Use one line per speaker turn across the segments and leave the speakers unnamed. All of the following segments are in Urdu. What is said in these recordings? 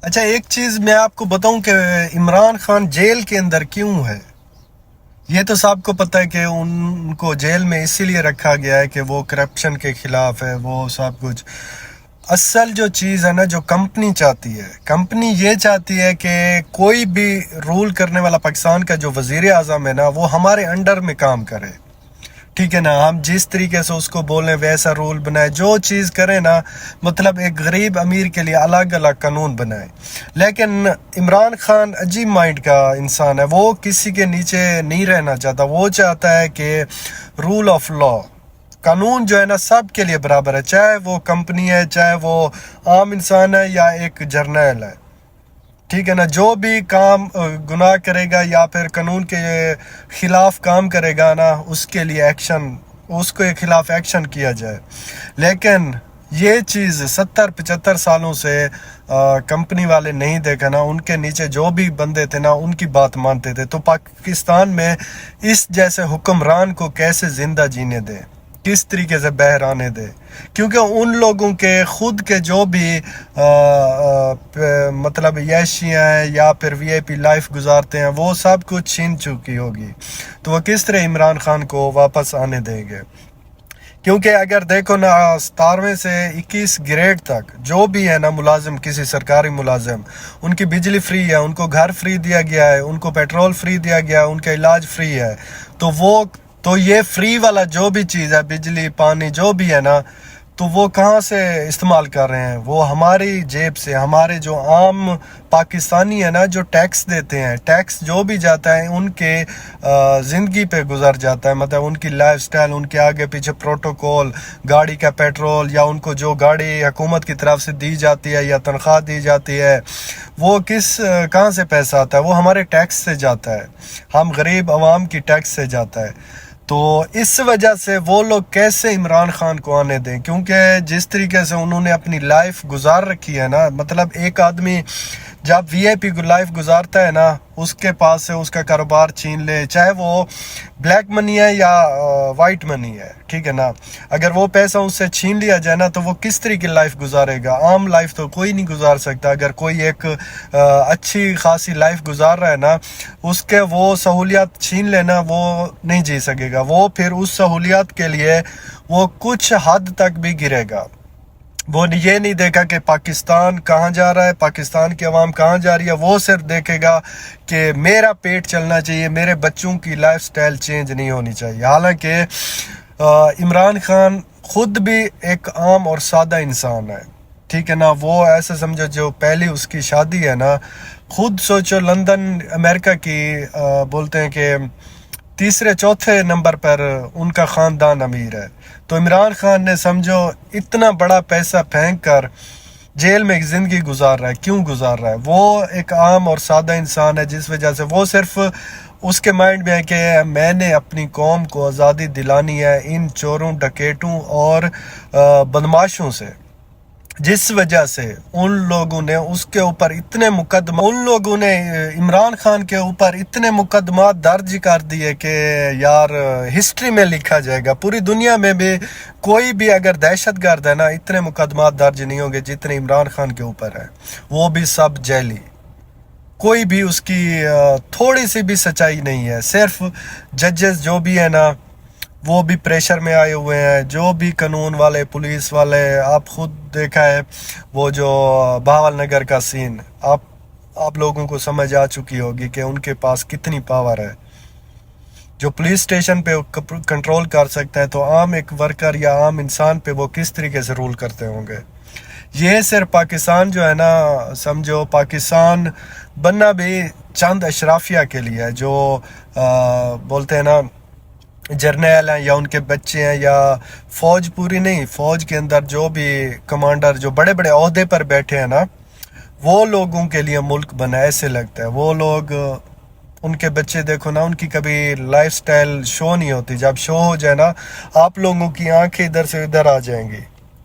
اچھا ایک چیز میں آپ کو بتاؤں کہ عمران خان جیل کے اندر کیوں ہے. یہ تو سب کو پتہ ہے کہ ان کو جیل میں اسی لیے رکھا گیا ہے کہ وہ کرپشن کے خلاف ہے، وہ سب کچھ. اصل جو چیز ہے نا، جو کمپنی چاہتی ہے، کمپنی یہ چاہتی ہے کہ کوئی بھی رول کرنے والا پاکستان کا جو وزیر اعظم ہے نا، وہ ہمارے انڈر میں کام کرے. ٹھیک ہے نا، ہم جس طریقے سے اس کو بولیں ویسا رول بنائے، جو چیز کریں نا، مطلب ایک غریب امیر کے لیے الگ الگ قانون بنائے. لیکن عمران خان عجیب مائنڈ کا انسان ہے، وہ کسی کے نیچے نہیں رہنا چاہتا. وہ چاہتا ہے کہ رول آف لا، قانون جو ہے نا سب کے لیے برابر ہے، چاہے وہ کمپنی ہے، چاہے وہ عام انسان ہے یا ایک جرنیل ہے. ٹھیک ہے نا، جو بھی کام گناہ کرے گا یا پھر قانون کے خلاف کام کرے گا نا، اس کے لیے ایکشن، اس کے خلاف ایکشن کیا جائے. لیکن یہ چیز 70-75 سالوں سے کمپنی والے نہیں دیکھا نا. ان کے نیچے جو بھی بندے تھے نا، ان کی بات مانتے تھے. تو پاکستان میں اس جیسے حکمران کو کیسے زندہ جینے دے، کس طریقے سے بحرانے دے؟ کیونکہ ان لوگوں کے خود کے جو بھی مطلب یشیاں ہیں یا پھر وی آئی پی لائف گزارتے ہیں، وہ سب کچھ چھین چکی ہوگی. تو وہ کس طرح عمران خان کو واپس آنے دیں گے؟ کیونکہ اگر دیکھو نا، 17ویں سے 21 گریڈ تک جو بھی ہے نا ملازم، کسی سرکاری ملازم، ان کی بجلی فری ہے، ان کو گھر فری دیا گیا ہے، ان کو پیٹرول فری دیا گیا ہے، ان کا علاج فری ہے. تو یہ فری والا جو بھی چیز ہے، بجلی پانی جو بھی ہے نا، تو وہ کہاں سے استعمال کر رہے ہیں؟ وہ ہماری جیب سے. ہمارے جو عام پاکستانی ہے نا، جو ٹیکس دیتے ہیں، ٹیکس جو بھی جاتا ہے ان کے زندگی پہ گزر جاتا ہے. مطلب ان کی لائف سٹائل، ان کے آگے پیچھے پروٹوکول، گاڑی کا پیٹرول، یا ان کو جو گاڑی حکومت کی طرف سے دی جاتی ہے یا تنخواہ دی جاتی ہے، وہ کہاں سے پیسہ آتا ہے؟ وہ ہمارے ٹیکس سے جاتا ہے، ہم غریب عوام کی ٹیکس سے جاتا ہے. تو اس وجہ سے وہ لوگ کیسے عمران خان کو آنے دیں؟ کیونکہ جس طریقے سے انہوں نے اپنی لائف گزار رکھی ہے نا، مطلب ایک آدمی جب وی آئی پی لائف گزارتا ہے نا، اس کے پاس سے اس کا کاروبار چھین لے، چاہے وہ بلیک منی ہے یا وائٹ منی ہے. ٹھیک ہے نا، اگر وہ پیسہ اس سے چھین لیا جائے نا، تو وہ کس طرح کی لائف گزارے گا؟ عام لائف تو کوئی نہیں گزار سکتا. اگر کوئی ایک اچھی خاصی لائف گزار رہا ہے نا، اس کے وہ سہولیات چھین لینا، وہ نہیں جی سکے گا. وہ پھر اس سہولیات کے لیے وہ کچھ حد تک بھی گرے گا. وہ یہ نہیں دیکھا کہ پاکستان کہاں جا رہا ہے، پاکستان کی عوام کہاں جا رہی ہے. وہ صرف دیکھے گا کہ میرا پیٹ چلنا چاہیے، میرے بچوں کی لائف سٹائل چینج نہیں ہونی چاہیے. حالانکہ عمران خان خود بھی ایک عام اور سادہ انسان ہے. ٹھیک ہے نا، وہ ایسے سمجھو جو پہلی اس کی شادی ہے نا، خود سوچو لندن امریکہ کی بولتے ہیں کہ تیسرے چوتھے نمبر پر ان کا خاندان امیر ہے. تو عمران خان نے سمجھو اتنا بڑا پیسہ پھینک کر جیل میں ایک زندگی گزار رہا ہے. کیوں گزار رہا ہے؟ وہ ایک عام اور سادہ انسان ہے، جس وجہ سے وہ صرف اس کے مائنڈ میں ہے کہ میں نے اپنی قوم کو آزادی دلانی ہے ان چوروں، ڈکیٹوں اور بدماشوں سے. جس وجہ سے ان لوگوں نے عمران خان کے اوپر اتنے مقدمات درج کر دیے کہ یار ہسٹری میں لکھا جائے گا. پوری دنیا میں بھی کوئی بھی اگر دہشت گرد ہے نا، اتنے مقدمات درج نہیں ہوں گے جتنے عمران خان کے اوپر ہیں. وہ بھی سب جیلی، کوئی بھی اس کی تھوڑی سی بھی سچائی نہیں ہے. صرف ججز جو بھی ہے نا، وہ بھی پریشر میں آئے ہوئے ہیں. جو بھی قانون والے، پولیس والے، آپ خود دیکھا ہے وہ جو بہاول نگر کا سین، آپ لوگوں کو سمجھ آ چکی ہوگی کہ ان کے پاس کتنی پاور ہے. جو پولیس اسٹیشن پہ کنٹرول کر سکتا ہے، تو عام ایک ورکر یا عام انسان پہ وہ کس طریقے سے رول کرتے ہوں گے؟ یہ صرف پاکستان جو ہے نا، سمجھو پاکستان بننا بھی چند اشرافیہ کے لیے ہے، جو بولتے ہیں نا جرنیل ہیں یا ان کے بچے ہیں، یا فوج پوری نہیں، فوج کے اندر جو بھی کمانڈر جو بڑے بڑے عہدے پر بیٹھے ہیں نا، وہ لوگوں کے لیے ملک بنا. ایسے لگتا ہے وہ لوگ، ان کے بچے دیکھو نا، ان کی کبھی لائف سٹائل شو نہیں ہوتی. جب شو ہو جائے نا، آپ لوگوں کی آنکھیں ادھر سے ادھر آ جائیں گی،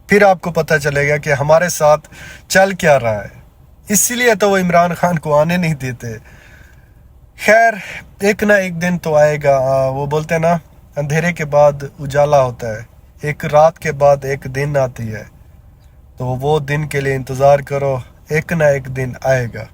پھر آپ کو پتہ چلے گا کہ ہمارے ساتھ چل کیا رہا ہے. اسی لیے تو وہ عمران خان کو آنے نہیں دیتے. خیر، ایک نہ ایک دن تو آئے گا. وہ بولتے ہیں نا، اندھیرے کے بعد اجالا ہوتا ہے، ایک رات کے بعد ایک دن آتی ہے. تو وہ دن کے لیے انتظار کرو. ایک نہ ایک دن آئے گا.